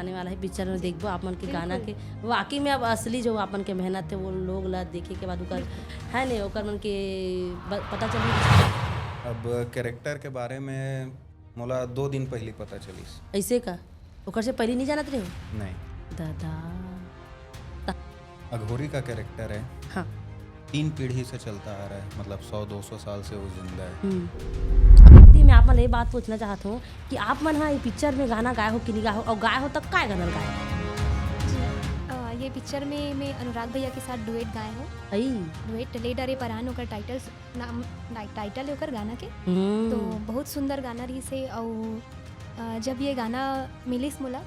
आने वाला है पिक्चर में देखबो आप मन के गाना के वाकई में अब असली जो आपन के मेहनत है वो लोग ला देखे के बाद ओकर है ने ओकर मन के पता चली। अब कैरेक्टर के बारे में मोला 2 दिन पहले पता चलिस। ऐसे का ओकर से पहले नहीं जानत रहे हो? नहीं, दादा अघोरी का कैरेक्टर है। हाँ 3 पीढ़ी से चलता आ रहा है, मतलब 100-200 साल से वो जिंदा है। दीदी मैं आप मन ये बात पूछना चाहता हूँ कि आप मन हाँ ये पिक्चर में गाना गाए हो कि नहीं गाए हो और गाए हो तब काय गाना गाए हो? ये पिक्चर में मैं अनुराग भैया के साथ डुएट गाए हो। आई डुएट ले डरे परान ओकर टाइटल है ओकर गाना के। तो बहुत सुंदर गाना रही से और जब ये गाना मिलिस मोला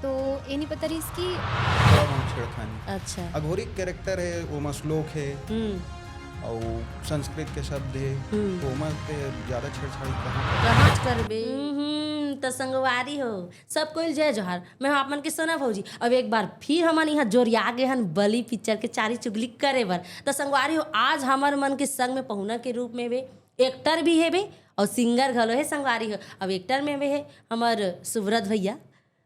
तो ये नहीं पता रही इसकी छेड़खानी। अच्छा अघोरी कैरेक्टर है, वो मसलोक है और संस्कृत के शब्द है, तो ओमा पे ज्यादा छेड़छाड़ी कहाँ करबे तो संगवारी हो सब कोई जय जोहार। मैं आप मन के सोना भौजी अब एक बार फिर हमन यहाँ जोरिया गए हन बली पिक्चर के चारी चुगली करे बर। तो संगवारी हो आज हमार मन के संग में पहुना के रूप में वे एक्टर भी है बे और सिंगर घलो है संगवारी हो। अब एक्टर में वे है हमार सुब्रत भैया,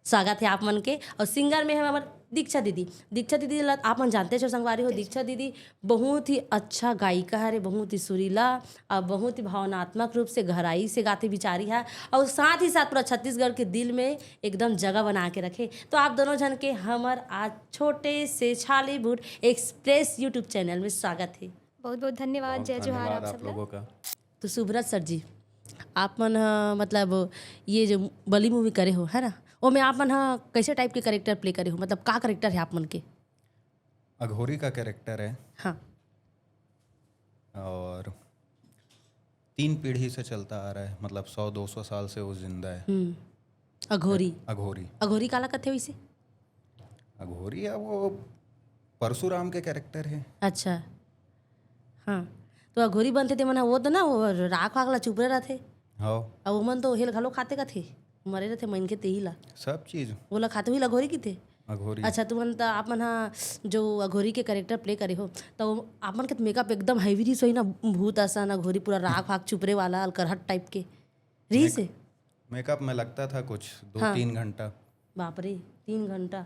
स्वागत है आप मन के। और सिंगर में है हमार दीक्षा दीदी। दीक्षा दीदी आप मन जानते हो संगवारी हो, दीक्षा दीदी बहुत ही अच्छा गायिका है, बहुत ही सुरीला और बहुत ही भावनात्मक रूप से गहराई से गाती बिचारी है और साथ ही साथ पूरा छत्तीसगढ़ के दिल में एकदम जगह बना के रखे। तो आप दोनों जन के हमार आज छोटे से छालीवुड एक्सप्रेस यूट्यूब चैनल में स्वागत है। बहुत बहुत धन्यवाद। जय जोहार आप सब लोगों का। तो सुब्रत सर जी आप मन मतलब ये जो बली मूवी करे हो है ना, वो में आप मन कैसे टाइप के कैरेक्टर प्ले करे हो, मतलब का कैरेक्टर है आप मन के? अघोरी का कैरेक्टर है। हाँ और 3 पीढ़ी से चलता आ रहा है, मतलब 100-200 साल से वो जिंदा है। अघोरी अघोरी अघोरी काला कथे वैसे? अघोरी है वो परशुराम के कैरेक्टर है। अच्छा हाँ तो अघोरी बनते थे मन वो तो ना वो राख वाख ला चुपरे रहते हाँ और वो मन तो हेल घलो खाते का थे मरे रहते मन के तेही ला सब चीज वो ला खाते हुई अघोरी की थे। अघोरी। अच्छा तुमन तो आप मन हाँ जो अघोरी के कैरेक्टर प्ले करे हो तो आप मन के मेकअप एकदम हैवी रही सोई ना, भूत आसान अघोरी पूरा राख वाख चुपरे वाला अलकरहट टाइप के रही से मेकअप में लगता था कुछ 2-3 घंटा। बाप रे 3 घंटा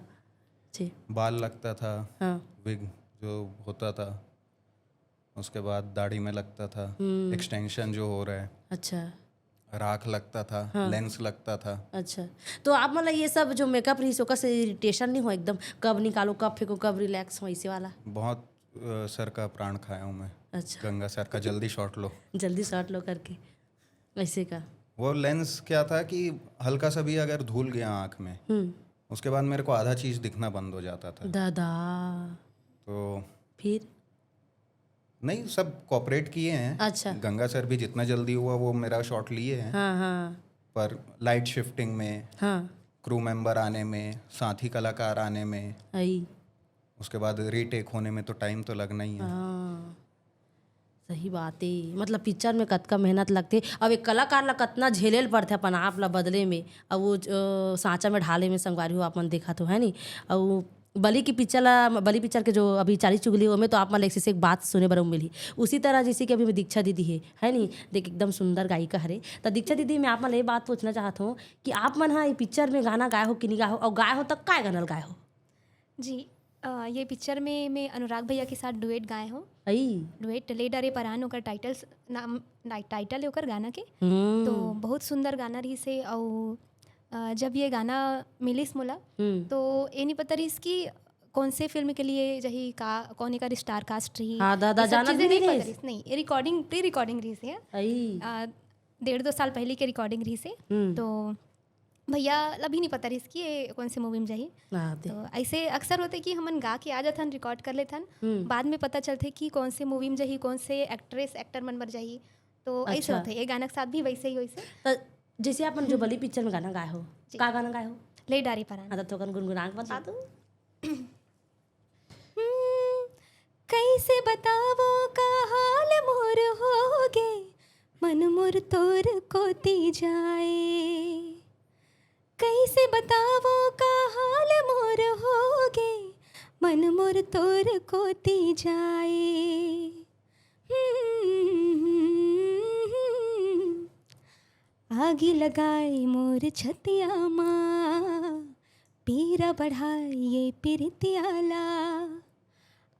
छे। बाल लगता था, हाँ विग जो होता था, उसके बाद दाढ़ी में लगता था, एक्सटेंशन जो हो रहा है, अच्छा राख लगता था, लेंस लगता था। अच्छा तो आप मतलब ये सब जो मेकअप रही सोका से इरिटेशन नहीं हो एकदम कब निकालो कब फेंको कब रिलैक्स हो ऐसे वाला? बहुत सर का प्राण खाया हूँ मैं। अच्छा गंगा सर का जल्दी शॉट लो, जल्दी शॉट लो करके ऐसे का। वो लेंस क्या था कि हल्का सा भी अगर धुल गया आँख में उसके बाद मेरे को आधा चीज़ दिखना बंद हो जाता था। दादा तो फिर नहीं, सब कॉपरेट किए हैं। अच्छा गंगा सर भी जितना जल्दी हुआ वो मेरा शॉट लिए हैं। हाँ हाँ पर लाइट शिफ्टिंग में, हाँ क्रू मेंबर आने में, साथी कलाकार आने में, आई उसके बाद रीटेक होने में तो टाइम तो लगना ही है। हाँ सही बात है। मतलब पिक्चर में कतका मेहनत लगते अब एक कलाकार ला कतना झेलेल पड़ते अपन आप ला बदले में। अब वो सांचा में ढाले में संगवारी हो आप मन देखा तो है नहीं। और बली की पिक्चर ला बली पिक्चर के जो अभी चाली चुगली हो में तो आप मन एक से एक बात सुने बर मिली उसी तरह जैसे कि अभी दीक्षा दीदी है नहीं, देख एकदम सुंदर गायिका हरे। तो दीक्षा दीदी मैं आप मन ये बात पूछना चाहता हूँ कि आप मन हाँ ये पिक्चर में गाना गाए हो कि नहीं गाए हो और गाए हो तब काय गाना गाए हो? जी ये पिक्चर में मैं अनुराग भैया के साथ डुएट गाए हो। आई डुएट ले डरे परान ओकर टाइटल है ओकर गाना के। तो बहुत सुंदर गाना रही से और जब ये गाना मिलिस मोला तो ये नहीं पता रही इसकी कौन से फिल्म के लिए जही का कौन एकर स्टार कास्ट रही। हाँ दादा जाना भी नहीं रही। नहीं रिकॉर्डिंग प्री रिकॉर्डिंग रही से आई 1.5-2 साल पहले के रिकॉर्डिंग रही से। तो भैया अभी नहीं पता रही इसकी ये कौन से मूवी में जाही। तो ऐसे अक्सर होते कि हमन गा के आ जाथन रिकॉर्ड कर लेथन, बाद में पता चलते कि कौन से मूवी में जाही कौन से एक्टर मन बर जाही। तो ऐसे होते ये गाना के साथ भी वैसे ही वैसे। जैसे अपन जो बली पिक्चर में गाना गाए हो का गाना गाए हो? ले डारी परान। हाँ तो गुनगुना के बता दो। कैसे बतावो का हाल मोर होगे मन मोर तोर कोती जाए। कैसे बतावो का हाल मोर होगे मन मोर तोर कोती जाए। आगी लगाई मोर छतिया माँ पीरा बढ़ाए ये पिरतियाला,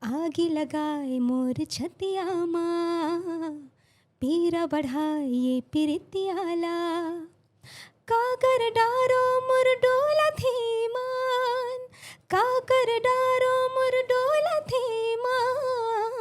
आगे लगाए मोर छतिया माँ, पीरा बढ़ाए ये पिरतियाला, काकर डारो मोर डोला थी मान, काकर डारो मोर डोला थी मान,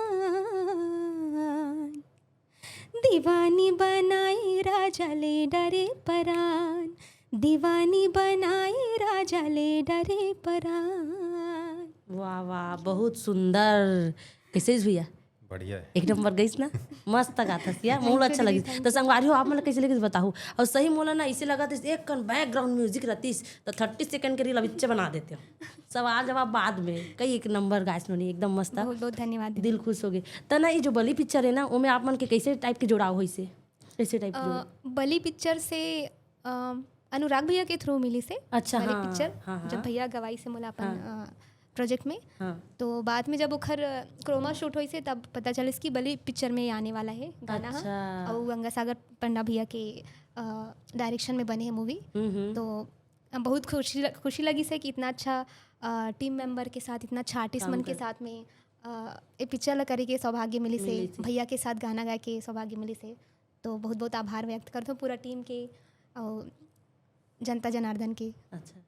दीवानी बनाए राजा ले डरे परान, दीवानी बनाए राजा ले डरे परान। वाह वाह, बहुत सुंदर। कैसे भैया? बढ़िया है। एक नंबर गई ना, मस्त गाता सिया, मूड अच्छा लगी। तो संगवारी हो आप मतलब कैसे लगी बताओ। और सही मोला ना इसे लगा था एक कन बैकग्राउंड म्यूजिक रहती तो 30 सेकंड के रील अबिच्चे बना देते हो, सवाल जवाब बाद में। कई एक नंबर गाय सुनी, एकदम मस्त, बहुत बहुत धन्यवाद। दिल खुश हो गए। तो ना ये जो बली पिक्चर है ना, वो में आप मन के कैसे टाइप के जुड़ाव हो, से कैसे टाइप के? बली पिक्चर से अनुराग भैया के थ्रू मिली से। अच्छा, बली हाँ, पिक्चर हाँ, जब भैया गवाई से मोला अपन प्रोजेक्ट में, हाँ। तो बाद में जब ओखर क्रोमा शूट हुई से तब पता चल इसकी बली पिक्चर में आने वाला है गाना। अच्छा। और गंगा सागर पंडा भैया के डायरेक्शन में बने है मूवी। तो बहुत खुशी लगी से कि इतना अच्छा टीम मेंबर के साथ, इतना अच्छा आर्टिस्ट मन के साथ में ये पिक्चर करे के सौभाग्य मिली से, भैया के साथ गाना गाए के सौभाग्य मिली से। तो बहुत बहुत आभार व्यक्त करते हूँ पूरा टीम के और जनता जनार्दन के। अच्छा,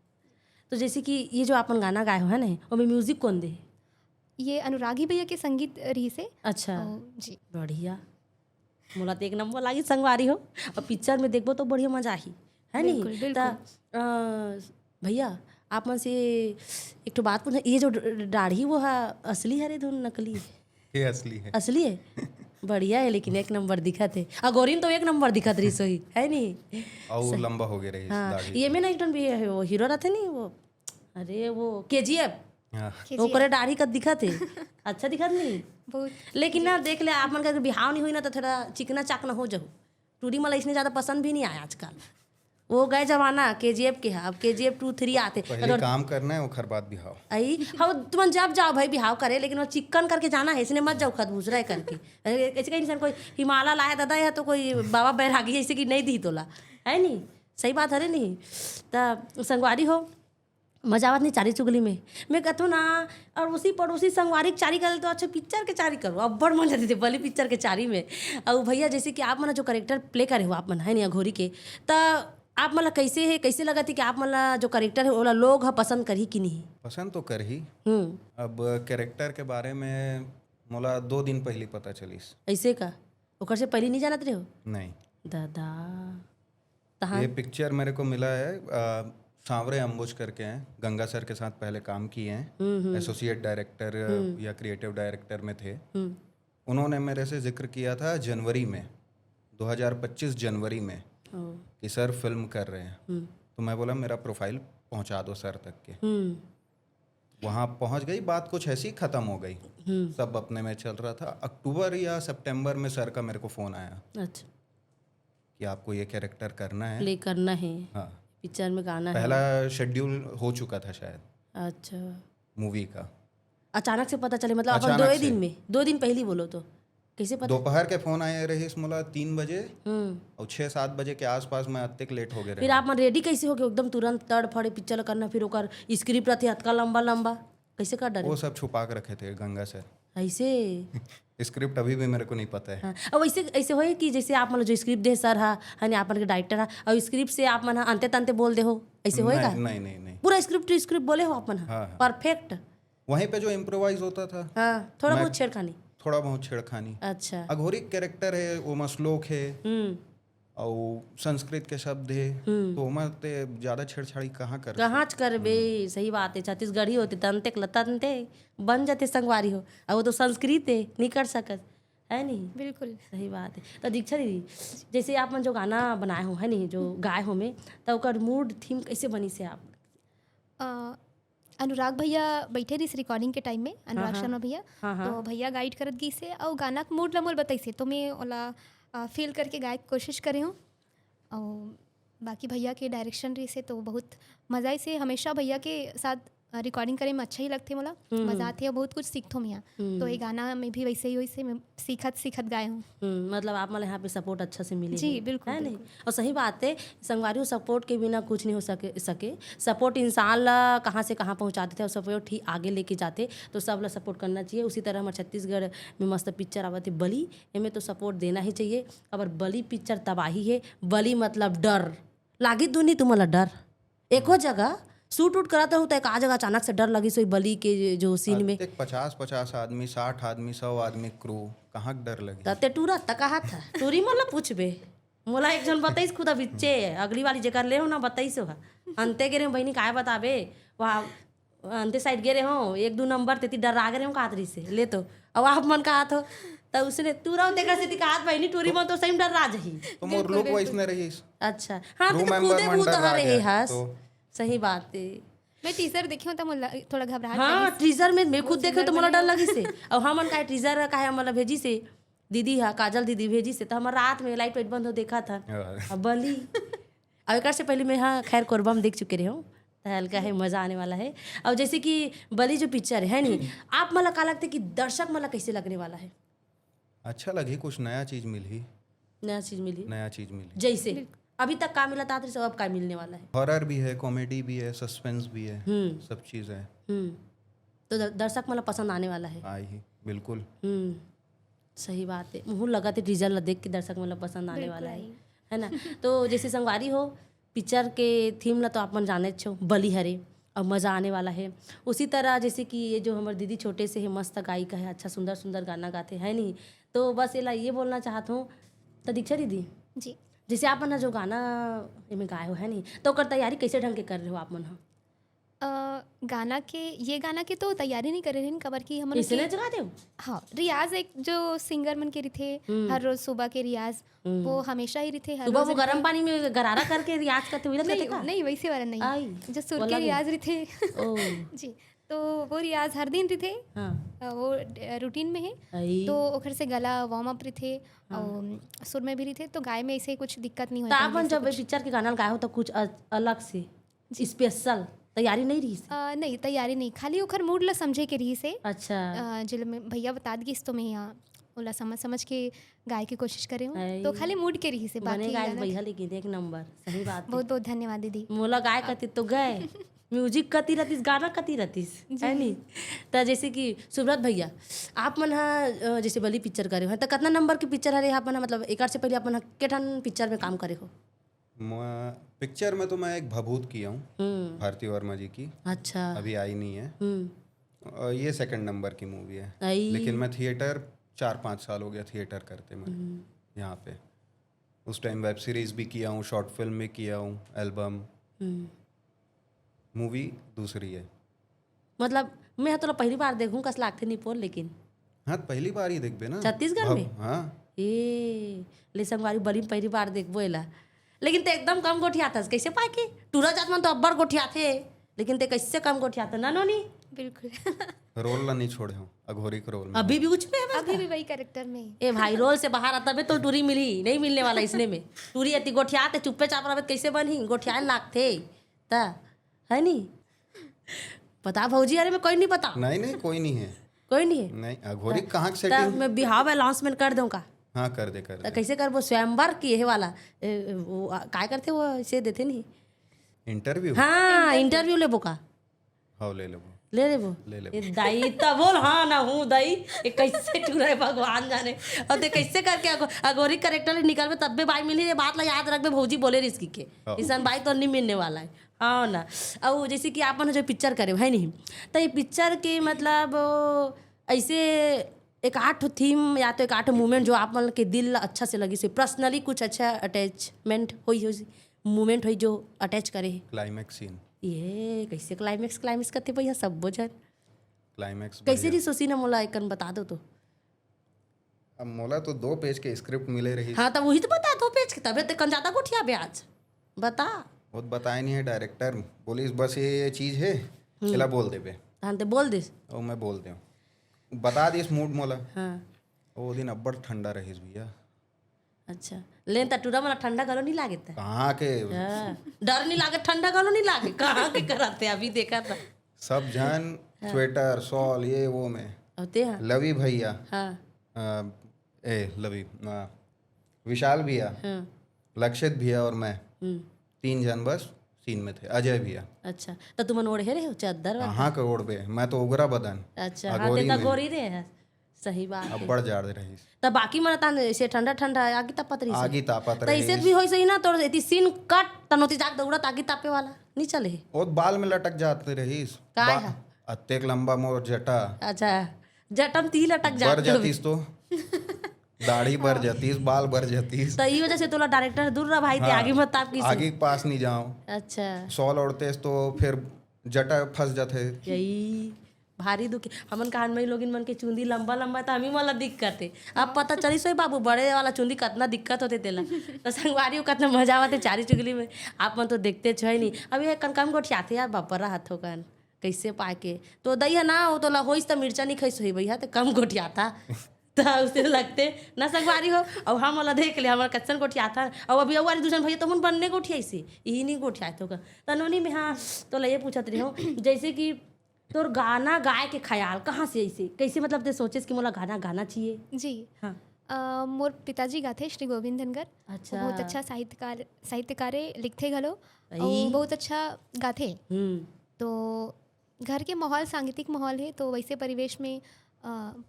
तो जैसे कि ये जो अपन गाना गाए हो है ना, वो में म्यूजिक कौन दे? ये अनुरागी भैया के संगीत रही से। अच्छा जी, बढ़िया। मोला तो एक नंबर लागी संगवारी हो, और पिक्चर में देखबो तो बढ़िया मजा आई है नहीं? बिल्कुल। भैया आप मन से एक तो बात पूछना, ये जो दाढ़ी वो है असली है रे धुन नकली? ये असली है। असली है, बढ़िया है। लेकिन एक नंबर दिखत है, अगोरिन तो एक नंबर दिखत रही सोही है नहीं? और लंबा हो गया रही हाँ, दाढ़ी। ये में ना एक टन भी है, वो हीरो रहते नहीं वो, अरे वो KGF, हाँ। ओकरे दाढ़ी का दिखत है, अच्छा दिखत नहीं बहुत। लेकिन ना देख ले आप मन का बिहाव नहीं हुई ना तो थोड़ा चिकना चाकना हो जाओ। टूरी मला इसने ज़्यादा पसंद भी नहीं आया आजकल, वो गए जमाना KGF के है, अब KGF 2, 3 आते। पहले काम करना है, वो बात बिहाव। आई हाँ, तुम जब जाओ भाई बिहाव करे, लेकिन वो चिकन करके जाना है, इसने मत जाओ खत भूसरा करके। ऐसे कहीं इंसान कोई हिमालय लाया दादा है तो कोई बाबा बैरागी है, ऐसे कि नहीं दी तोला है नहीं? सही बात है नहीं? तो संगवारी हो मजा आवत नहीं चारी चुगली में। मैं कहता हूँ ना, और उसी पड़ोसी संगवारी के चारी करे तो अच्छा पिक्चर के चारी करो, अब बड़ मन जाती थी बली पिक्चर के चारी में। और भैया जैसे कि आप मन जो करेक्टर प्ले करे हो आप मन है नहीं अघोरी के, तो आप मतलब कैसे है, कैसे लगा थी कि आप मतलब जो करेक्टर है वो लोग है पसंद करी कि नहीं? पसंद तो कर ही। अब कैरेक्टर के बारे में मोला 2 दिन पहले पता चलीस। ऐसे का ओकर से पहले नहीं जानत रहे हो? नहीं दादा तहाँ ये पिक्चर मेरे को मिला है सांवरे अंबुज करके हैं, गंगा सर के साथ पहले काम किए हैं, एसोसिएट डायरेक्टर या क्रिएटिव डायरेक्टर में थे। उन्होंने मेरे से जिक्र किया था जनवरी में, 2025 जनवरी में, कि सर फिल्म कर रहे हैं। तो मैं बोला मेरा प्रोफाइल पहुंचा दो सर तक के। वहाँ पहुंच गई, बात कुछ ऐसी ख़त्म हो गई, सब अपने में चल रहा था। अक्टूबर या सितंबर में सर का मेरे को फ़ोन आया, अच्छा कि आपको ये कैरेक्टर करना है, प्ले करना है, हाँ पिक्चर में गाना है। पहला शेड्यूल हो चुका था शायद अच्छा, मूवी का। अचानक से पता चले मतलब अपन अचानक 2 से। दिन में 2 दिन पहले बोलो तो कैसे पता? दोपहर के फ़ोन आए रहे मोला 3 बजे, और 6-7 बजे के आसपास में अत्ते लेट हो गए फिर आप मन रेडी कैसे हो गए एकदम तुरंत तड़फड़े पिक्चर करना? फिर ओकर स्क्रिप्ट रहते हतका लंबा लंबा, कैसे कर डरे? वो सब छुपा के रखे थे गंगा सर। ऐसे स्क्रिप्ट अभी भी मेरे को नहीं पता है। हाँ, अब ऐसे ऐसे हो कि जैसे आप मतलब जो स्क्रिप्ट दे सर है ना, आपन के डायरेक्टर है, और स्क्रिप्ट से आप मन अंते तंते बोल दे हो, ऐसे होएगा? नहीं नहीं नहीं, पूरा स्क्रिप्ट बोले हो अपन? हाँ। परफेक्ट। वहीं पे जो इम्प्रोवाइज होता था, हाँ, थोड़ा बहुत छेड़खानी। थोड़ा बहुत छेड़खानी। अच्छा। अघोरी कैरेक्टर है, वो मसलोक है, और संस्कृत के शब्द है, तो ओमा ते ज्यादा छेड़छाड़ी कहाँ करबे? सही बात है, छत्तीसगढ़ी होते तंते तंते बन जाते संगवारी हो, और वो तो संस्कृत है, नहीं कर सकत है नहीं? बिल्कुल सही बात है। तो दीक्षा दीदी जैसे आप मन जो गाना बनाए हो है नहीं, जो गाए हो में, तो ओकर मूड थीम कैसे बनी से आप? अनुराग भैया बैठे रही रिकॉर्डिंग के टाइम में, अनुराग शर्मा भैया, तो भैया गाइड करत गई से और गाना के मूड लमोल बताई से, तो मैं ओला फील करके गाए की कोशिश करे हूँ। और बाकी भैया के डायरेक्शन रही से तो बहुत मज़ा आई से, हमेशा भैया के साथ रिकॉर्डिंग करे में अच्छा ही लगते मोला, मजा आती है, बहुत कुछ सीखतो मैं यहाँ। तो ये गाना में भी वैसे ही वैसे मैं सीखत गाए हूँ। मतलब आप मतलब यहाँ पे सपोर्ट अच्छा से मिले जी, है, बिल्कुल, है नहीं? और सही बात है, संगवारी सपोर्ट के बिना कुछ नहीं हो सके। सपोर्ट इंसान ला कहाँ से कहाँ पहुँचा देते और सपोर्ट ठीक आगे लेके जाते, तो सब ला सपोर्ट करना चाहिए। उसी तरह हमारे छत्तीसगढ़ में मस्त पिक्चर आवत है बली, इनमें तो सपोर्ट देना ही चाहिए। अगर बली पिक्चर तबाही है, बली मतलब डर लागी दुनी तुम्हारा डर एको जगह शूट उट कराता हूँ तो एक आ जगह अचानक से डर लगी सोई बली के जो सीन में 50 आदमी 60 आदमी 100 आदमी क्रू कहाँ के डर लगे तते टूरा त कहा था टूरी मोला पूछबे मोला एक जन बताइस खुदा बिच्चे अगली वाली जेकर ले हो ना बताइस हो अंते गे रे बहनी काय बताबे वहाँ अंते साइड गे रे हो 1-2 नंबर तेती डर आ गए हो कातरी से ले तो अब आप मन का हाथ हो तो उसने तूरा देखा से कहा बहनी टूरी मन तो सही डर रहा जही तो मोर लोग वैसने रहीस अच्छा हाँ Crew तो member खुदे मन भूत डर हरे गया, हस तो सही बात है। मैं टीजर देखी हूँ तो मोला थोड़ा घबराहट हाँ टीजर में मैं खुद देखे तो मोला डर लगी से और हमन का टीजर का है मतलब भेजी से दीदी हा काजल दीदी भेजी से तो हमार रात में लाइट वाइट बंद हो देखा था अब बली अब एक से पहले मैं हाँ खैर कोरबा में देख चुके रहे हूँ तो हल्का है मज़ा आने वाला है। और जैसे कि बली जो पिक्चर है नहीं आप मला का लगता है कि दर्शक मला कैसे लगने वाला है? अच्छा लगी कुछ नया चीज मिली नया चीज मिली जैसे अभी तक का मिला था सब अब का मिलने वाला है? हॉरर भी है कॉमेडी भी है सस्पेंस भी है सब चीज़ है तो दर्शक मला पसंद आने वाला है आई ही बिल्कुल सही बात है मुँह लगा थे टीजर ला देख के दर्शक मतलब पसंद आने वाला है ना। तो जैसे संगवारी हो पिक्चर के थीम ला तो आप मन जाने छो बली हरे और मज़ा आने वाला है। उसी तरह जैसे कि ये जो हमारे दीदी छोटे से है मस्त गायिका है अच्छा सुंदर सुंदर गाना गाते हैं नहीं तो बस ये बोलना चाहता हूँ तो दीक्षा दीदी जी जैसे आप मन जो गाना में गाए हो है नहीं तो ओकर तैयारी कैसे ढंग के कर रहे हो आप मन? गाना के तो तैयारी नहीं करे रहे कबर की हम इसलिए जगा दे हाँ रियाज एक जो सिंगर मन के रही हर रोज सुबह के रियाज वो हमेशा ही रही सुबह वो गर्म पानी में गरारा करके रियाज करते हुए नहीं वैसे वाला नहीं जो सुर के रियाज रही जी तो वो रियाज हर दिन रही थे वो रूटीन में है तो ओखर से गला वार्म अप रही थे और सुर में भी रही थे तो गाय में ऐसे कुछ दिक्कत नहीं होता। आप जब पिक्चर के गाना गाए हो तो कुछ अलग से स्पेशल तैयारी नहीं रही नहीं तैयारी नहीं खाली ओखर मूड ला समझे के रही से अच्छा जिल में भैया बता दी तो मैं यहाँ ओला समझ के गाय की कोशिश करे हूँ तो खाली मूड के रही से बाकी भैया लेकिन एक नंबर सही बात बहुत बहुत धन्यवाद दीदी मोला गाय कती तो गए म्यूजिक कती रहतीस गाना कती रहतीस है नहीं तो जैसे कि सुब्रत भैया आप मन हाँ जैसे बली पिक्चर करे हो तो कितना नंबर की पिक्चर है आप मन मतलब एक से पहले आप मन के ठन पिक्चर में काम करे हो? पिक्चर में तो मैं एक भभूत किया हूँ भारती वर्मा जी की अच्छा अभी आई नहीं है ये 2nd नंबर की मूवी है लेकिन मैं थिएटर 4-5 साल हो गया थिएटर करते मैं यहाँ पे उस टाइम वेब सीरीज भी किया हूँ शॉर्ट फिल्म भी किया हूँ एल्बम मूवी दूसरी है मतलब मैं तो पहली बार देखूं कस लागते नहीं पोल लेकिन हाँ पहली बार ही देखबे ना छत्तीसगढ़ में हाँ ले संगवारी बली पहली बार देखबो एला लेकिन ते एकदम कम गोठिया था कैसे पाए के टूरा जात मन तो अब्बर गोठिया थे लेकिन ते कैसे कम गोठिया था ना नोनी बिल्कुल रोल ला नहीं छोड़े हूँ अघोरी के रोल में अभी भी उच पे है अभी भी वही कैरेक्टर में ए भाई रोल से बाहर आता बे तो टूरी मिली नहीं मिलने वाला इसने में टूरी अति गोठिया ते चुप्पे चाप रहे कैसे बनी गोठिया लाग थे ता है नहीं पता भौजी अरे मैं कोई नहीं पता नहीं कोई नहीं है कोई नहीं है नहीं अघोरी कहाँ की सेटिंग मैं बिहाव अनाउंसमेंट कर दूँ का हाँ कर दे कैसे कर वो स्वयंवर की है वाला वो काय करते वो इसे देते नहीं इंटरव्यू हाँ इंटरव्यू ले वो का हाँ ले वो दाई तब बोल हाँ ना हूँ दाई ये कैसे टूरा है भगवान जाने और ते कैसे करके अगोरी करेक्टर निकल में तब भी बाई मिली बात ला याद रख भौजी बोले रिस्की के इंसान बाई तो नहीं मिलने वाला है हाँ ना। और जैसे कि आप जो पिक्चर करे है नहीं तो ये पिक्चर के मतलब ऐसे एक 8 थीम या तो एक 8 मूवमेंट जो आप मन के दिल अच्छा से लगी से पर्सनली कुछ अच्छा अटैचमेंट हुई मूवमेंट हुई जो अटैच करे क्लाइमैक्स सीन ये कैसे क्लाइमैक्स करते भैया सब बोझन क्लाइमैक्स कैसे रही सोची ना मोला एक बता दो तो अब मोला तो 2 पेज के स्क्रिप्ट मिले रही हाँ तो वही तो बता 2 पेज के तबे कन ज्यादा गोठिया ब्याज बता बहुत बताया नहीं है डायरेक्टर बोली बस ये चीज़ है चला बोल दे पे हाँ तो बोल दे और मैं बोल दे बता दिस मूड मोला हाँ वो दिन अब्बड़ ठंडा रहीस भैया अच्छा लेन टूरा मला ठंडा गलो नहीं लागे कहाँ के डर नहीं लागे ठंडा गलो नहीं लागे कहाँ के कराते अभी देखा था सब जन स्वेटर शॉल ये वो में होते हैं। लवी भैया हाँ लवी विशाल भैया हाँ। लक्षित भैया और मैं 3 जन बस सीन में थे। अजय भैया अच्छा तो तुम ओढ़े रहे हो चादर वाला? हाँ करोड़ पे मैं तो उगरा बदन अच्छा हाँ अगोरी ते में। गोरी रे है। सही बात अब है। बढ़ जा रही तब बाकी मन तान ऐसे ठंडा ठंडा आगी तापत रही आगी तापत तो ऐसे रही भी होई सही ना तो एती सीन कट तनोती जाग दौड़त आगी तापे वाला नहीं चले है। और बाल में लटक जाते रही काय है? अत्तेक लंबा मोर जटा अच्छा जटम ती लटक बढ़ जात जातीस तो दाढ़ी बढ़ जातीस बाल बढ़ जातीस तो ई वजह से तोला डायरेक्टर दूर रहा भाई ते आगे मत ताप की आगे के पास नहीं जाओ अच्छा शॉल ओढ़ते तो फिर जटा फंस जाते। यही भारी दुखी हमन कहान में लोगिन मन के चुंदी लंबा लंबा तो हमी वाला दिक्कत है। अब पता चली सोई बाबू बड़े वाला चुंदी कितना दिक्कत होते तेला तो संगवारी कितना मजा आते चारी चुगली में। आप मन तो देखते छो ही नहीं। अब ये कन गोठियाते यार बापरा हाथों कन कैसे पाए के तो दैया ना हो तो होइस तो मिर्चा नहीं खैस होई भैया तो कम गोठियाता तो उसे लगते ना संगवारी हो। अब हम वाला देख ले हमारा कच्चन गोठियाता और अभी वाली दूसरे भैया तो मन बनने गोठिया से यही नहीं गोठिया तो का तनोनी में। हाँ तो ये पूछत रही हो जैसे कि तोर गाना गाए के ख्याल कहाँ से ऐसे कैसे मतलब ते सोचे कि मोला गाना गाना चाहिए? जी हाँ मोर पिताजी गाथे श्री गोविंद धनगर। अच्छा। वो बहुत अच्छा साहित्यकार लिखते घलो और बहुत अच्छा गाथे। तो घर के माहौल सांगीतिक माहौल है तो वैसे परिवेश में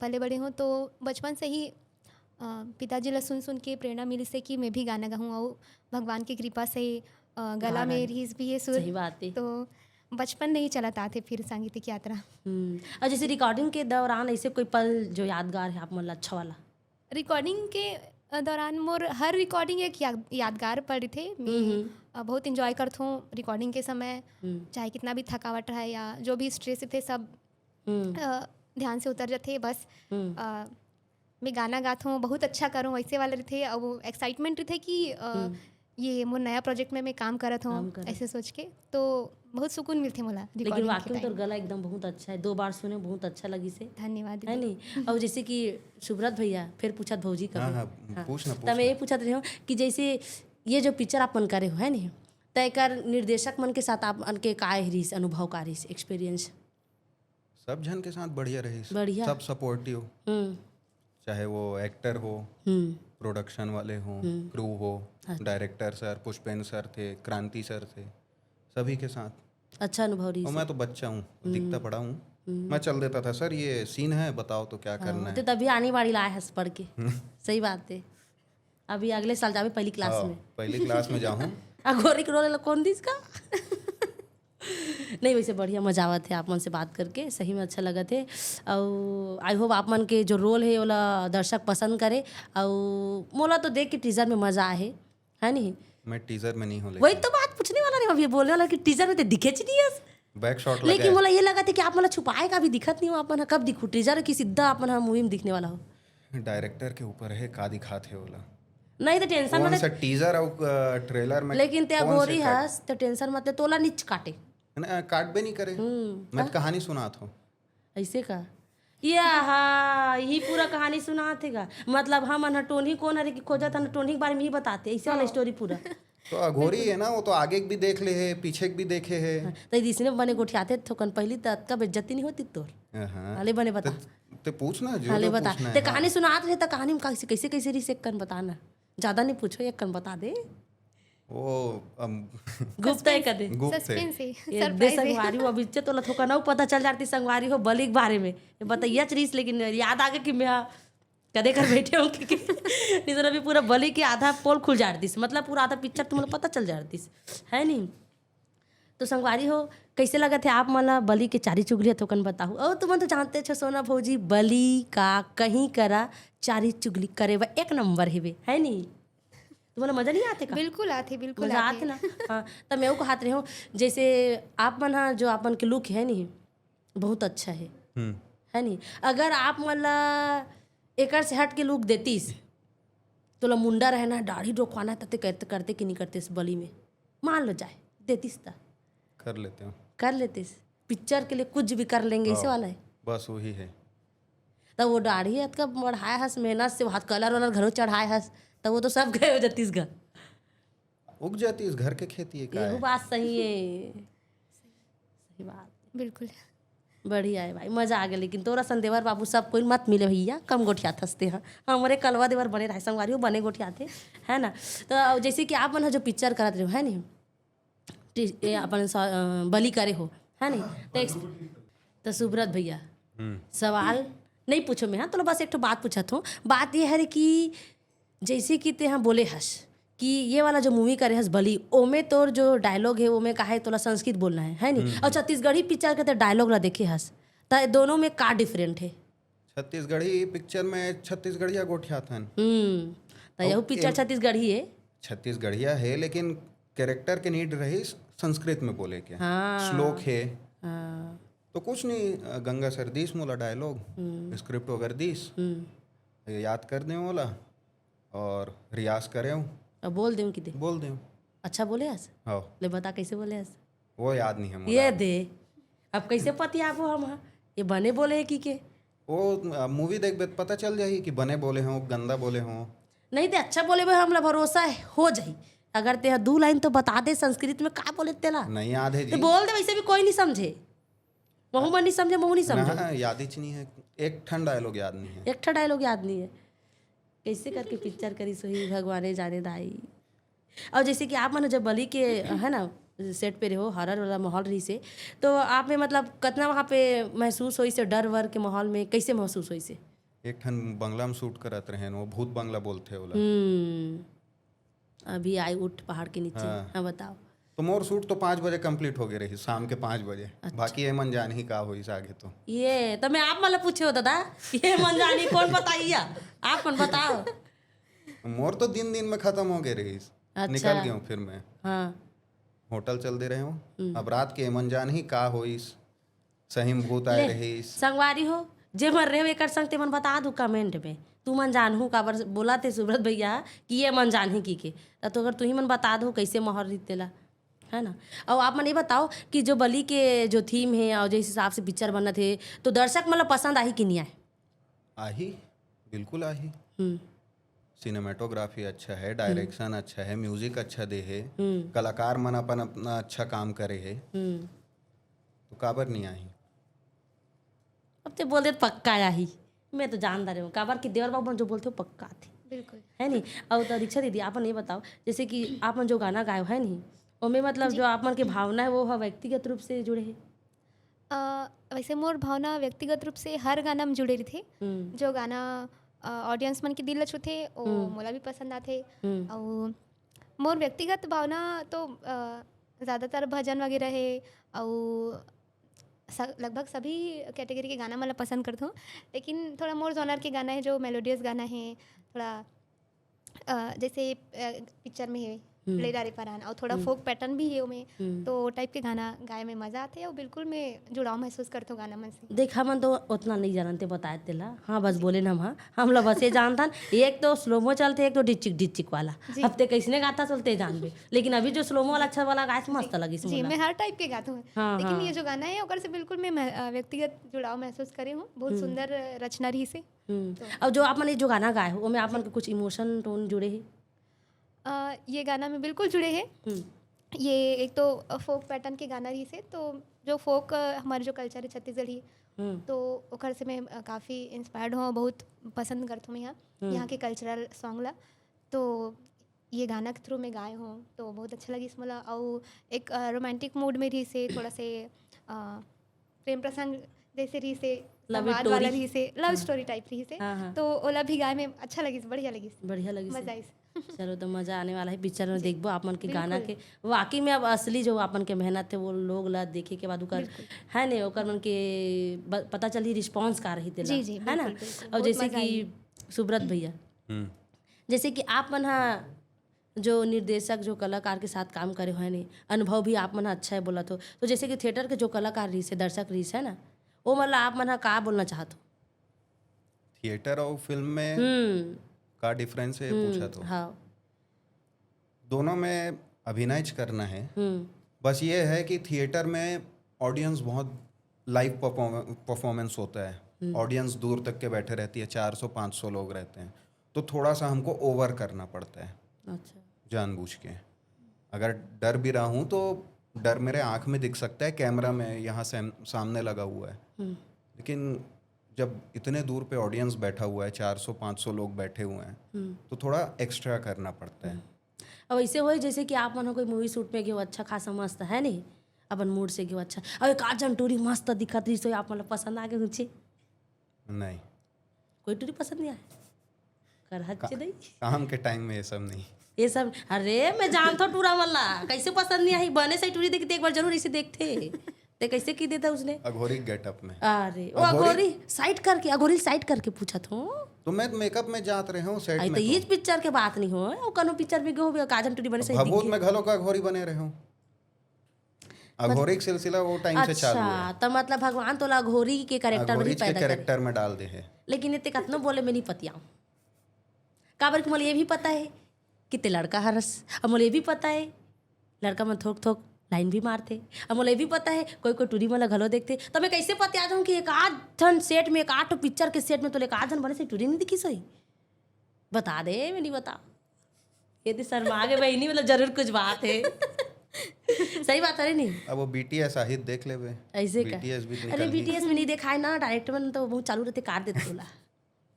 पले बड़े हों तो बचपन से ही पिताजी ला सुन सुन के प्रेरणा मिली से कि मैं भी गाना गाऊँ और भगवान की कृपा से गला में रीस भी है सुर। सही बात है। तो बचपन नहीं चलाता थे फिर सांगीतिक यात्रा। और जैसे रिकॉर्डिंग के दौरान ऐसे कोई पल जो यादगार है आप मतलब अच्छा वाला? रिकॉर्डिंग के दौरान मोर हर रिकॉर्डिंग एक यादगार पड़ी थे। मैं बहुत इंजॉय करता हूँ रिकॉर्डिंग के समय चाहे कितना भी थकावट रहे या जो भी स्ट्रेस थे सब ध्यान से उतर जाते। बस मैं गाना गाता हूँ बहुत अच्छा करूँ वैसे वाले थे और वो एक्साइटमेंट थे कि ये मोर नया प्रोजेक्ट में मैं काम करत हूँ ऐसे सोच के तो बहुत सुकून मिलते मोला। लेकिन वाकई में तो गला एकदम बहुत अच्छा है। 2 बार सुने बहुत अच्छा लगी से। धन्यवाद है नहीं। और जैसे कि सुब्रत भैया फिर पूछत भौजी का हाँ पूछना तब मैं ये पूछत रही हूँ कि जैसे ये जो पिक्चर आप मन करे हो है नहीं तो एक निर्देशक मन के साथ आप के का रहीस अनुभव का रहीस एक्सपीरियंस? सब जन के साथ बढ़िया रही बढ़िया। सब सपोर्टिव चाहे वो एक्टर हो प्रोडक्शन वाले हो क्रू हो डायरेक्टर सर पुष्पेंद्र सर थे क्रांति सर थे सभी के साथ अच्छा अनुभव रही। और मैं तो बच्चा हूँ दिखता पड़ा हूँ मैं चल देता था सर ये सीन है बताओ तो क्या करना है। तो तभी आने वाली लाए हंस पढ़ के सही बात है। अभी अगले साल जावे पहली क्लास में पहली क्लास में जाऊँ गोरी रोल कौन दिस का नहीं वैसे बढ़िया मजा आवत है आप मन से बात करके सही में अच्छा लगा थे। और आई होप आप मन के जो रोल है ओला दर्शक पसंद करे और मोला तो देख के टीजर में मजा आए है नहीं। मैं टीजर में नहीं हूँ वही तो बात पूछने वाला नहीं अभी बोलने वाला कि टीजर में तो दिखे नहीं है बैक शॉट लेकिन मोला ये लगा था कि आप मला छुपाए का भी दिखत नहीं हो आप मन कब दिखू टीजर की सीधा आप मन मूवी में दिखने वाला हो। डायरेक्टर के ऊपर है का दिखाते होला नहीं तो टेंशन कौन मत सा टीजर और ट्रेलर में लेकिन ते गोरी हस तो टेंशन मत तोला नीच काटे काट भी नहीं करे मैं तो कहानी सुनाता हूँ ऐसे का ये हाँ यही पूरा कहानी सुनाते का मतलब हम टोनी कौन है कि खोजा था टोनी के बारे में ही बताते ऐसे वाला स्टोरी पूरा तो अघोरी है ना वो तो आगे भी देख ले है पीछे भी देखे है तो इसने बने गोठियाते थोकन पहली तक का बेइज्जती नहीं होती तोर हाले बने बता ते पूछना जो हाले तो बता पूछना ते है कहानी सुनाते रहे तो कहानी में कैसे कैसे कैसे रिसेक कन बताना ज्यादा नहीं पूछो एक कन बता दे वो गुप्त है कदे गुप्त है सस्पेंस है ये दे संगवारी वो बिच्चे तो थोका ना पता चल जाती संगवारी हो बलि के बारे में ये बताइए चीज लेकिन याद आ गया कि मैं कदे कर बैठे हूँ नहीं तो अभी पूरा बलि के आधा पोल खुल जाती मतलब पूरा आधा पिक्चर तुम्हें पता चल जाती है नहीं। तो संगवारी हो कैसे लगा थे आप मला बलि के चारी चुगली थोकन बताओ और तुम तो जानते छो सोना भौजी बलि का कहीं करा चारी चुगली करे वह एक नंबर है नहीं तुम्हारा मजा नहीं आते का? बिल्कुल आते बिल्कुल मजा आते ना। हाँ तब मैं वो कहते रही हूँ जैसे आप मन हाँ जो आपन के लुक है नहीं बहुत अच्छा है नहीं। अगर आप मतलब एकड़ से हट के लुक देतीस तो मुंडा रहना दाढ़ी रोकवाना तते करते कि नहीं करते इस बलि में मान लो जाए देतीस ता कर लेते पिक्चर के लिए कुछ भी कर लेंगे इसे वाला है बस वही है। तब वो दाढ़ी का बढ़ाया हस मेहनत से हाथ कलर वालर घरों चढ़ाए हस तब वो तो सब गए हो जातीस घर उग जाती इस घर के खेती है ये बात सही है सही बात बिल्कुल। बढ़िया है भाई, मजा आ गया। लेकिन तोरा सन देवर बाबू सब कोई मत मिले भैया, कम गोठिया थसते हैं। हमारे कलवा देवर बने रहे, संगवारियों बने गोठिया थे, है ना। तो जैसे कि आप मन जो पिक्चर करत रहे हो, है नहीं, अपन बलि करे हो, है नहीं। तो सुब्रत भैया सवाल नहीं पूछो मैं, हाँ तो बस एक तो बात पूछत हूँ। बात ये है कि जैसे कि ते हाँ बोले हस कि ये वाला जो मूवी करे हस बलि, ओमे तोर जो डायलॉग है ओमे कहा है तोला संस्कृत बोलना है नहीं। और छत्तीसगढ़ी पिक्चर के तो डायलॉग ला देखे हस, तो दोनों में का डिफरेंट है? छत्तीसगढ़ी पिक्चर में छत्तीसगढ़िया गोठिया थन। तो यह पिक्चर छत्तीसगढ़ी है। छत्तीसगढ़िया है लेकिन कैरेक्टर के नीड रही संस्कृत में बोले के। हाँ। श्लोक है हाँ। तो कुछ नहीं, गंगा सर दीस मोला डायलॉग स्क्रिप्ट वगैरह दीस याद कर दे मोला और रियाज करे हूँ, अब बोल दूँ कि दे बोल दे। अच्छा बोले हस? हाँ ले बता कैसे बोले हस? वो याद नहीं है मोला। ये दे अब कैसे पति आप हम हाँ? ये बने बोले है कि के? वो मूवी देख पता चल जाही कि बने बोले हों गंदा बोले हों। नहीं ते अच्छा बोले भाई, हमला भरोसा है हो जाई। अगर ते 2 लाइन तो बता दे संस्कृत में का बोले तेला, नहीं याद है तो जी। बोल दे, वैसे भी कोई नहीं समझे। महू मन नहीं समझे, महू नहीं समझे। ना याद ही नहीं है, एक ठंड डायलॉग याद नहीं है। एक ठा डायलॉग याद नहीं है। कैसे करके पिक्चर करी सोही भगवाने जाने दाई। और जैसे कि आप मन जब बलि के है ना सेट पे रहो, हॉरर वाला माहौल रही से, तो आप में मतलब कितना वहाँ पे महसूस हुई से, डर वर के माहौल में कैसे महसूस हुई से? एक ठन बंगला में शूट करत रहे, वो भूत बंगला बोलते होला। अभी आई उठ पहाड़ के नीचे। हाँ बताओ। तो मोर शूट तो 5 बजे कंप्लीट हो गए रही, शाम के 5 बजे। बाकी ये मन जान ही का हो इस आगे तो ये तो मैं आप मतलब पूछे हो दादा, ये मन जानी कौन बताइए, आप कौन बताओ। मोर तो दिन दिन में खत्म हो गए रही। अच्छा। निकल गया हूँ फिर मैं हाँ। होटल चल दे रहे हूँ। अब रात के मन जान ही का होइस, सही में भूत आए रही। संगवारी हो जे मर रहे हो एक संग ते मन बता दू कमेंट में, तू मन जानहू काबर बोला थे सुब्रत भैया कि ये मन जानही की के, तो अगर तू ही मन बता दो कैसे माहौल रीतेला, है ना। और आप मन ये बताओ कि जो बलि के जो थीम है और जिस हिसाब से पिक्चर बना थे, तो दर्शक मतलब पसंद आई कि नहीं आए? आही, बिल्कुल आही। सिनेमेटोग्राफी अच्छा है, डायरेक्शन अच्छा है, म्यूजिक अच्छा दे है, कलाकार मन अपन अपना अच्छा काम करे है, तो काबर नहीं आई। अब तो बोल दे पक्का आई, मैं तो जानता रही हूँ काबर कि देवर बाबू जो बोलते हो पक्का थे, बिल्कुल है नहीं। और तो दीक्षा दीदी आप ये बताओ, जैसे कि आप मन जो गाना गायो है नहीं, उनमें मतलब जो आप मन की भावना है वो व्यक्तिगत रूप से जुड़े है? वैसे मोर भावना व्यक्तिगत रूप से हर गाना में जुड़े रही थे। जो गाना ऑडियंस मन के दिल छूथे वो मोला भी पसंद आते। और मोर व्यक्तिगत भावना तो ज़्यादातर भजन वगैरह है, और लगभग सभी कैटेगरी के गाना मतलब पसंद करता हूँ। लेकिन थोड़ा मोर जॉनर के गाना है जो मेलोडियस गाना है, थोड़ा जैसे पिक्चर में है लेडा रे परान, और थोड़ा फोक पैटर्न भी है उनमें, तो टाइप के गाना गाए में मज़ा आते है और बिल्कुल मैं जुड़ाव महसूस करता हूँ गाना मन से। देख हमन तो उतना नहीं जानते बताए तेला, हाँ बस बोले ना हम लोग बस ये जानता एक तो स्लोमो चलते, एक तो डिचिक डिचिक वाला। हफ्ते कैसने गाता चलते जानबे, लेकिन अभी जो स्लोमो वाला अच्छा वाला गाय मस्त लगी जी, मैं हर टाइप के गाता हूँ। हाँ, लेकिन ये जो गाना है ओकर से बिल्कुल मैं व्यक्तिगत जुड़ाव महसूस करे हूँ। बहुत सुंदर रचना रही से। अब जो आप मन जो गाना गाए हो उसमें आप मन के कुछ इमोशन टोन जुड़े है? ये गाना में बिल्कुल जुड़े हैं। ये एक तो फोक पैटर्न के गाना रही से, तो जो फोक हमारे जो कल्चर है छत्तीसगढ़ी, तो ओकर से मैं काफ़ी इंस्पायर्ड हूँ, बहुत पसंद करता हूँ यहाँ के कल्चरल सॉन्ग ला। तो ये गाना के थ्रू मैं गाए हूँ तो बहुत अच्छा लगी इसमें। और एक रोमांटिक मूड में रही से, थोड़ा से प्रेम प्रसंग जैसे रही से, संवाद वाला रही से, लव स्टोरी टाइप रही से, तो ओला भी गाए में अच्छा लगी, बढ़िया लगी, मजा आई। चलो तो मजा आने वाला है पिक्चर में, देखबो आप मन के गाना के वाकई में अब असली जो आपन के मेहनत है वो लोग ला देखे के बाद ओकर है ने ओकर मन के पता चली रिस्पांस का रही तेला, है ना। और जैसे कि सुब्रत भैया, जैसे कि आप मन जो निर्देशक जो कलाकार के साथ काम करे हुए नहीं, अनुभव भी आप मन अच्छा है बोला तो जैसे कि थिएटर के जो कलाकार रही से, दर्शक रही है ना, वो मतलब आप मन का बोलना चाहते हो? थिएटर और फिल्म में का डिफरेंस है पूछा तो हाँ। दोनों में अभिनय करना है। बस ये है कि थिएटर में ऑडियंस बहुत लाइव परफॉर्मेंस होता है, ऑडियंस दूर तक के बैठे रहती है, 400-500 लोग रहते हैं, तो थोड़ा सा हमको ओवर करना पड़ता है। अच्छा। जानबूझ के अगर डर भी रहा हूँ तो डर मेरे आँख में दिख सकता है, कैमरा में यहाँ से सामने लगा हुआ है, लेकिन जब इतने दूर पे ऑडियंस बैठा हुआ है, 400-500 लोग बैठे हुए हैं, तो थोड़ा एक्स्ट्रा करना पड़ता है। अब ऐसे हो जैसे कि आप मन कोई मूवी शूट में गयो अच्छा खासा मस्त है नहीं, अपन मूड से गयो अच्छा, अब एक आजन टूरी मस्त दिखत रही, सो आप मतलब पसंद आ गए ऊँचे? नहीं, कोई टूरी पसंद नहीं आए? कर हच्चे नहीं काम के टाइम में ये सब नहीं। ये सब, अरे मैं जानता हूँ टूरा वाला कैसे पसंद नहीं आई, बने से टूरी देखते एक बार जरूर इसे देखते, ते कैसे की देता उसने अघोरी गेटअप में। अरे वो अघोरी साइड करके, अघोरी साइड करके पूछा था तो मैं मेकअप में जात रहे हूँ सेट आई में, तो ये पिक्चर के बात नहीं हो, वो कनो पिक्चर में गयो काजन टूरी बने से भभूत में घलों का अघोरी बने रहे हूँ। अघोरी का सिलसिला वो टाइम से चालू है। अच्छा, तो मतलब भगवान तो अघोरी के कैरेक्टर में ही अघोरी के पैदा करे, कैरेक्टर में डाल दे है। लेकिन इतने कतनो बोले में नहीं पतियाऊँ काबर कि मुझे ये भी पता है कितने लड़का हरस, अब मुझे ये भी पता है लड़का में थोक थोक लाइन भी मारते, अब मुझे ये भी पता है कोई कोई टूरी वाला घलो देखते, तो मैं कैसे पता आ जाऊँ कि एक आध ठन सेट में, एक आठ पिक्चर के सेट में तो एक आध जन बने से टूरी नहीं दिखी सही? बता दे, मैं नहीं बता, ये तो शर्मा गए बहनी, मतलब जरूर कुछ बात है। सही बात है नहीं? अब वो BTS आहित देख ले बे, ऐसे का BTS भी अरे निकल गई। BTS में नहीं देखा है ना, डायरेक्टर में तो बहुत चालू रहते, काट देते बोला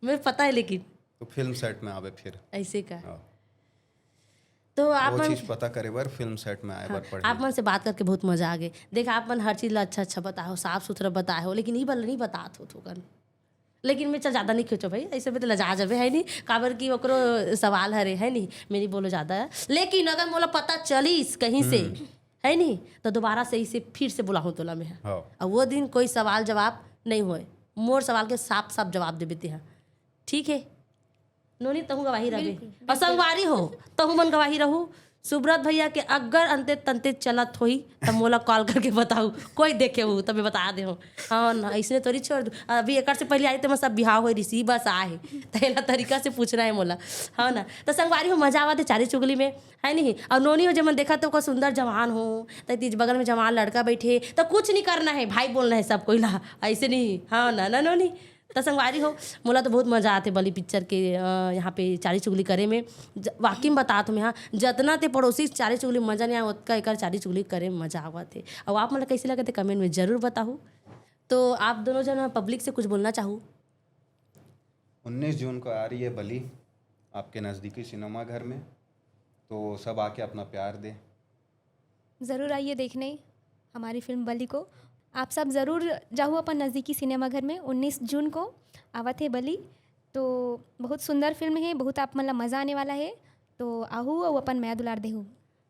मुझे पता है, लेकिन तो फिल्म सेट में आवे फिर ऐसे का। हाँ। तो आप वो मन चीज पता करे बार फिल्म सेट में आए बार पढ़े। आप मन से बात करके बहुत मजा आ गए। देख आप मन हर चीज़ ला अच्छा अच्छा बताओ, साफ सुथरा बताए हो, लेकिन ये बल नहीं बात हो थोकन, लेकिन मैं चल ज़्यादा नहीं खींचो भाई, ऐसे में तो लजा जाबे है नहीं, काबर की ओकरो सवाल हरे है नहीं, मेरी बोलो ज़्यादा है, लेकिन अगर मोला पता चलीस कहीं से है नहीं तो दोबारा से इसे फिर से बुलाऊँ तोला में है, हाँ। और वो दिन कोई सवाल जवाब नहीं होए, मोर सवाल के साफ साफ जवाब दे देते हैं, ठीक है? नोनी तहु गवाही रहे और संगवारी हो तहु मन गवाही रहू। सुब्रत भैया के अगर अंते तंते चलत होई तब मोला कॉल करके बताऊ, कोई देखे हो तब बता दे हो। हाँ ना, ऐसे तोरी छोड़ दू, अभी एक से पहले आई तो मैं सब बिहार हो रही बस आए तहला तरीका से पूछना है मोला। हाँ ना, तो संगवारी हो मजा आवा थे चारी चुगली में है नहीं, और नोनी हो जब मन देखा तो को सुंदर जवान हो, तो तीज बगल में जवान लड़का बैठे, तो कुछ नहीं करना है भाई बोलना है सब कोई ला, ऐसे नहीं। हाँ ना ना नोनी, तो संगवारी हो मोला तो बहुत मजा आते बली पिक्चर के यहाँ पे चारी चुगली करे में, वाकई में बता तुम यहाँ जितना ते पड़ोसी चारी चुगली मजा नहीं आया उतना एक चारी चुगली करे में मजा आवा थे। और आप मतलब कैसे लगे थे कमेंट में जरूर बताओ। तो आप दोनों जन पब्लिक से कुछ बोलना चाहूँ। 19 जून को आ रही है बली आपके नज़दीकी सिनेमा घर में, तो सब आके अपना प्यार दे। ज़रूर आइए देखने हमारी फिल्म बली को। आप सब ज़रूर जाओ अपन नज़दीकी सिनेमा घर में, 19 जून को आवत है बली, तो बहुत सुंदर फिल्म है, बहुत आप मतलब मज़ा आने वाला है, तो आहू और अपन मैं दुलार देहू।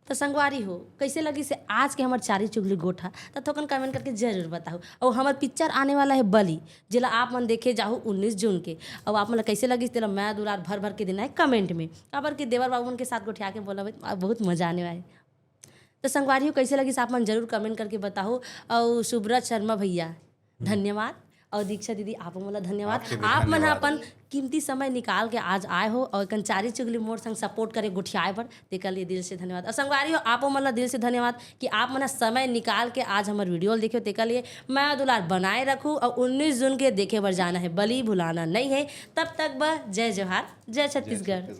तो संगवारी हो कैसे लगी से आज के हमारे चारी चुगली गोठा, तो थोकन कमेंट करके जरूर बताओ। और हमारे पिक्चर आने वाला है बली, जिला आप मन देखे जाओ 19 जून के। और आप मतलब कैसे लगी तेरा मैं दुलार भर भर के देना है कमेंट में, काबर के देवर बाबू के साथ गोठिया के बोला भाई बहुत मजा आने वाला है। तो संगवारी हो कैसे लगी आप मन जरूर कमेंट करके बताओ। और सुब्रत शर्मा भैया धन्यवाद, और दीक्षा दीदी आप मला धन्यवाद, आप मन अपन कीमती समय निकाल के आज आए हो और चारी चुगली मोर संग सपोर्ट करे गुठियाए पर, तेकर लिए दिल से धन्यवाद। और संगवारी हो आप मला दिल से धन्यवाद कि आप मना समय निकाल के आज हमारे वीडियो देखियो, तेकर लिए मैं दुलार बनाए रखूँ। और 19 जून के देखे बर जाना है, बली भुलाना नहीं है। तब तक बस जय जोहार, जय छत्तीसगढ़।